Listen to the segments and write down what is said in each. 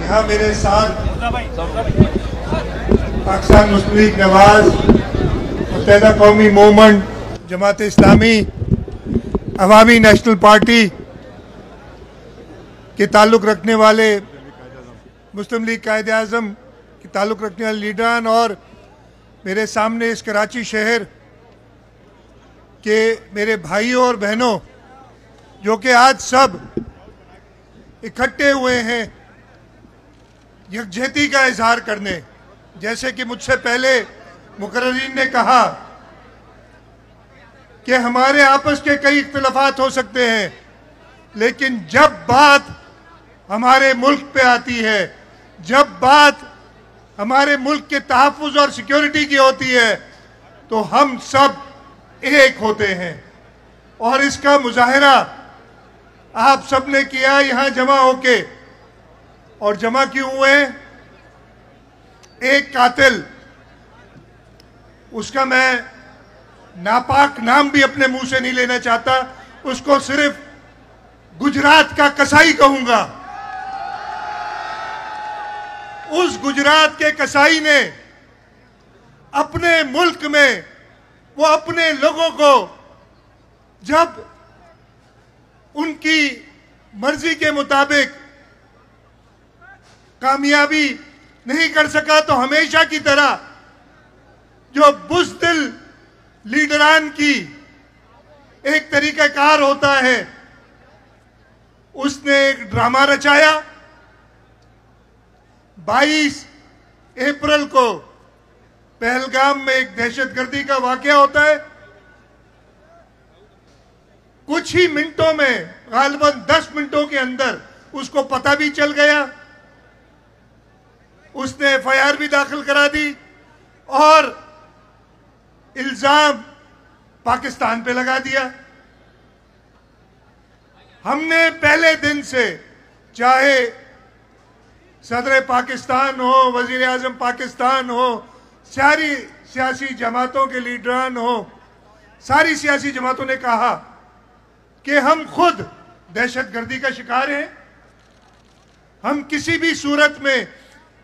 यहाँ मेरे साथ पाकिस्तान मुस्लिम लीग नवाज, मुत्तहिदा कौमी मूवमेंट, जमात इस्लामी, अवामी नेशनल पार्टी के ताल्लुक़ रखने वाले, मुस्लिम लीग कायदे आज़म के ताल्लुक़ रखने वाले लीडरान और मेरे सामने इस कराची शहर के मेरे भाइयों और बहनों जो कि आज सब इकट्ठे हुए हैं यकजहती का इजहार करने। जैसे कि मुझसे पहले मुकर्रीन ने कहा कि हमारे आपस के कई इख्तिलाफात हो सकते हैं, लेकिन जब बात हमारे मुल्क पे आती है, जब बात हमारे मुल्क के तहफ़्फ़ुज़ और सिक्योरिटी की होती है, तो हम सब एक होते हैं। और इसका मुजाहिरा आप सब ने किया यहाँ जमा होके। और जमा क्यों हुए? एक कातिल, उसका मैं नापाक नाम भी अपने मुंह से नहीं लेना चाहता, उसको सिर्फ गुजरात का कसाई कहूंगा। उस गुजरात के कसाई ने अपने मुल्क में वो अपने लोगों को जब उनकी मर्जी के मुताबिक कामयाबी नहीं कर सका, तो हमेशा की तरह जो बुज़दिल लीडरान की एक तरीक़ाकार होता है, उसने एक ड्रामा रचाया। 22 अप्रैल को पहलगाम में एक दहशतगर्दी का वाकया होता है। कुछ ही मिनटों में, गालिबन 10 मिनटों के अंदर उसको पता भी चल गया, उसने एफआईआर भी दाखिल करा दी और इल्जाम पाकिस्तान पे लगा दिया। हमने पहले दिन से, चाहे सदर पाकिस्तान हो, वजीर आजम पाकिस्तान हो, सारी सियासी जमातों के लीडरान हो, सारी सियासी जमातों ने कहा कि हम खुद दहशतगर्दी का शिकार हैं। हम किसी भी सूरत में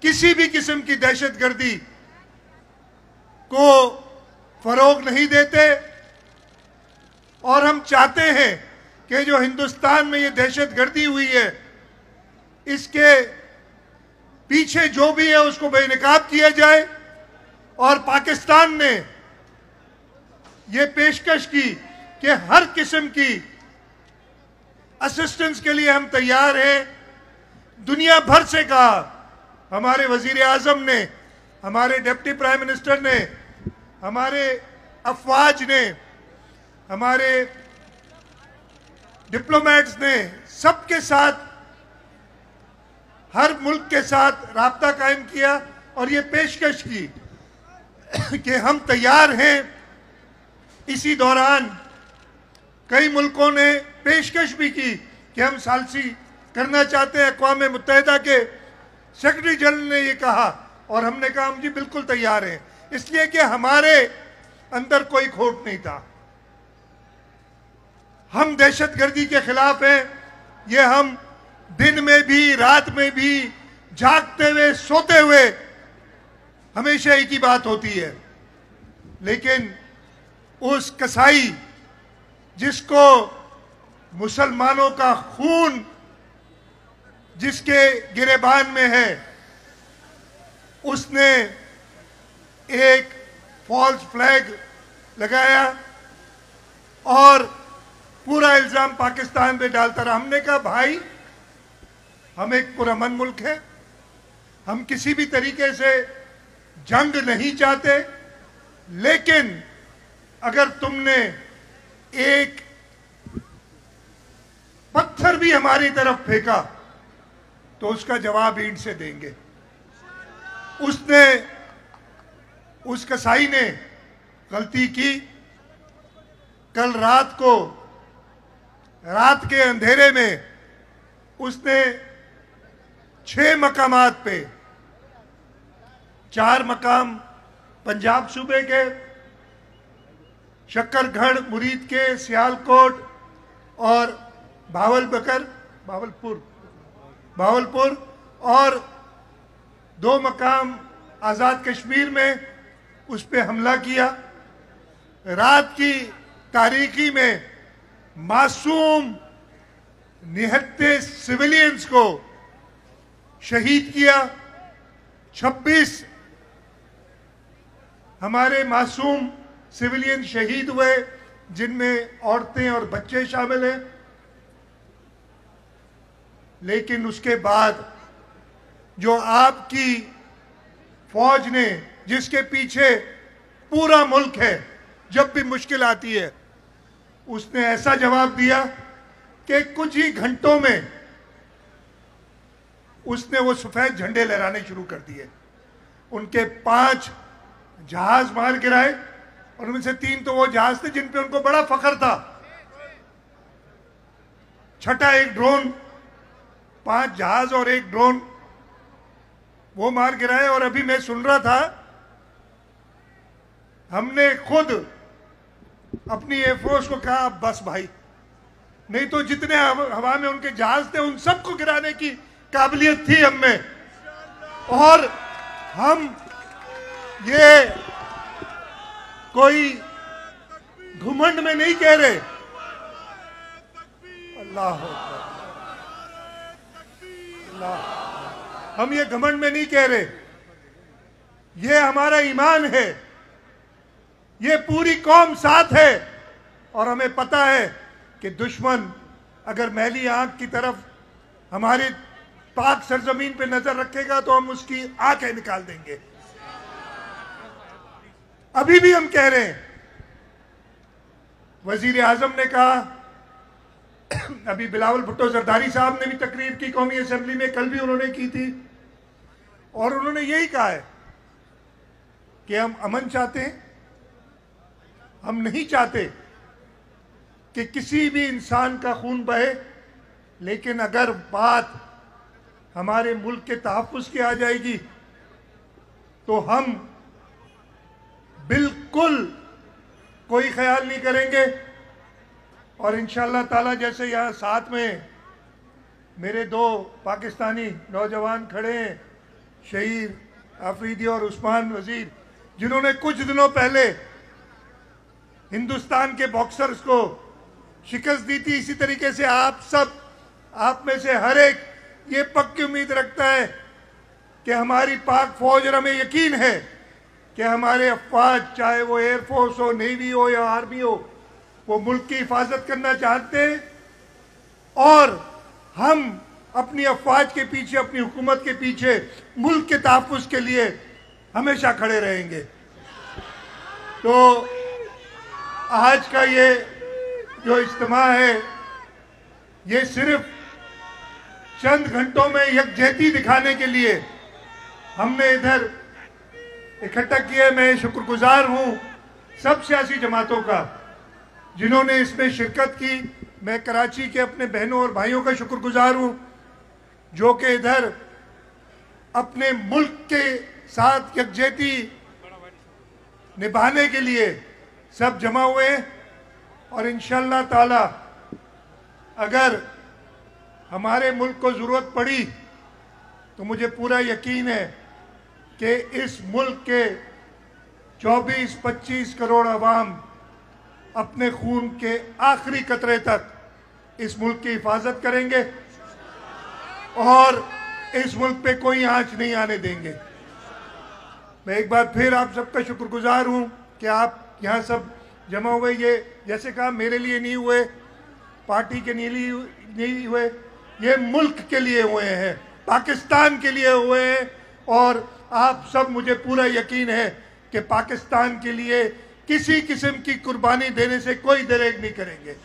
किसी भी किस्म की दहशतगर्दी को फरोग नहीं देते और हम चाहते हैं कि जो हिंदुस्तान में ये दहशतगर्दी हुई है, इसके पीछे जो भी है उसको बेनकाब किया जाए। और पाकिस्तान ने ये पेशकश की कि हर किस्म की असिस्टेंस के लिए हम तैयार हैं। दुनिया भर से कहा, हमारे वजीर आजम ने, हमारे डिप्टी प्राइम मिनिस्टर ने, हमारे अफवाज ने, हमारे डिप्लोमेट्स ने, सबके साथ, हर मुल्क के साथ राब्ता कायम किया और ये पेशकश की कि हम तैयार हैं। इसी दौरान कई मुल्कों ने पेशकश भी की कि हम सालसी करना चाहते हैं। अक़वाम मुत्तहिदा के सेक्रेटरी जनरल ने ये कहा और हमने कहा हम जी बिल्कुल तैयार हैं, इसलिए कि हमारे अंदर कोई खोट नहीं था। हम दहशतगर्दी के खिलाफ हैं। ये हम दिन में भी, रात में भी, जागते हुए, सोते हुए, हमेशा एक ही बात होती है। लेकिन उस कसाई जिसको मुसलमानों का खून जिसके गिरेबान में है, उसने एक फॉल्स फ्लैग लगाया और पूरा इल्जाम पाकिस्तान पे डालता रहा। हमने कहा भाई, हम एक पुरअमन मुल्क है, हम किसी भी तरीके से जंग नहीं चाहते, लेकिन अगर तुमने एक पत्थर भी हमारी तरफ फेंका तो उसका जवाब ईंट से देंगे। उस कसाई ने गलती की। कल रात को, रात के अंधेरे में उसने 6 मकामात पे, 4 मकाम पंजाब सूबे के, शक्करगढ़ मुरीद के, सियालकोट और भावलपुर और 2 मकाम आज़ाद कश्मीर में उस पर हमला किया। रात की तारीकी में मासूम निहत्थे सिविलियंस को शहीद किया। 26 हमारे मासूम सिविलियन शहीद हुए, जिनमें औरतें और बच्चे शामिल हैं। लेकिन उसके बाद जो आपकी फौज ने, जिसके पीछे पूरा मुल्क है, जब भी मुश्किल आती है, उसने ऐसा जवाब दिया कि कुछ ही घंटों में उसने वो सफेद झंडे लहराने शुरू कर दिए। उनके 5 जहाज मार गिराए और उनमें से 3 तो वो जहाज थे जिन पे उनको बड़ा फख्र था। 6ठा एक ड्रोन, 5 जहाज और 1 ड्रोन वो मार गिराए। और अभी मैं सुन रहा था, हमने खुद अपनी एयरफोर्स को कहा बस भाई, नहीं तो जितने हवा में उनके जहाज थे उन सबको गिराने की काबिलियत थी हम में। और हम ये कोई घुमंड में नहीं कह रहे, अल्लाह अल्लाह, हम ये घमंड में नहीं कह रहे, ये हमारा ईमान है, ये पूरी कौम साथ है। और हमें पता है कि दुश्मन अगर मैली आंख की तरफ हमारी पाक सरजमीन पे नजर रखेगा तो हम उसकी आंखें निकाल देंगे। अभी भी हम कह रहे हैं, वजीर आजम ने कहा, अभी बिलावल भुट्टो जरदारी साहब ने भी तकरीर की कौमी असेंबली में, कल भी उन्होंने की थी, और उन्होंने यही कहा है कि हम अमन चाहते हैं। हम नहीं चाहते कि किसी भी इंसान का खून बहे, लेकिन अगर बात हमारे मुल्क के तहफ़्फ़ुज़ की आ जाएगी तो हम बिल्कुल कोई ख्याल नहीं करेंगे। और इंशाअल्लाह ताला, जैसे यहाँ साथ में मेरे 2 पाकिस्तानी नौजवान खड़े हैं, शहीद आफरीदी और उस्मान वजीर, जिन्होंने कुछ दिनों पहले हिंदुस्तान के बॉक्सर्स को शिकस्त दी थी, इसी तरीके से आप में से हर एक ये पक्की उम्मीद रखता है कि हमारी पाक फौज, और हमें यकीन है कि हमारे अफवाज, चाहे वो एयरफोर्स हो, नेवी हो या आर्मी हो, वो मुल्क की हिफाजत करना चाहते हैं। और हम अपनी अफवाज के पीछे, अपनी हुकूमत के पीछे, मुल्क के तहफ़्फ़ुज़ के लिए हमेशा खड़े रहेंगे। तो आज का ये जो इज्तिमा है, ये सिर्फ चंद घंटों में यकजहती दिखाने के लिए हमने इधर इकट्ठा किया। मैं शुक्रगुजार हूँ सब सियासी जमातों का जिन्होंने इसमें शिरकत की। मैं कराची के अपने बहनों और भाइयों का शुक्रगुजार हूँ जो कि इधर अपने मुल्क के साथ यकजहती निभाने के लिए सब जमा हुए हैं। और इंशाअल्लाह ताला अगर हमारे मुल्क को ज़रूरत पड़ी तो मुझे पूरा यकीन है कि इस मुल्क के 24-25 करोड़ अवाम अपने खून के आखिरी कतरे तक इस मुल्क की हिफाजत करेंगे और इस मुल्क पे कोई आंच नहीं आने देंगे। मैं एक बार फिर आप सबका शुक्रगुजार हूँ कि आप यहाँ सब जमा हुए। ये जैसे कहा, मेरे लिए नहीं हुए, पार्टी के नहीं हुए, ये मुल्क के लिए हुए हैं, पाकिस्तान के लिए हुए हैं। और आप सब, मुझे पूरा यकीन है कि पाकिस्तान के लिए किसी किस्म की कुर्बानी देने से कोई दरेग नहीं करेंगे।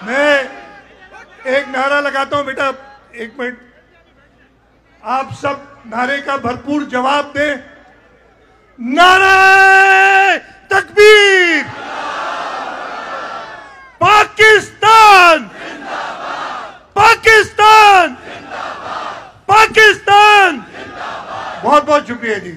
मैं एक नारा लगाता हूं, बेटा 1 मिनट, आप सब नारे का भरपूर जवाब दें। नारे तकबीर, पाकिस्तान, पाकिस्तान, पाकिस्तान। बहुत बहुत शुक्रिया जी।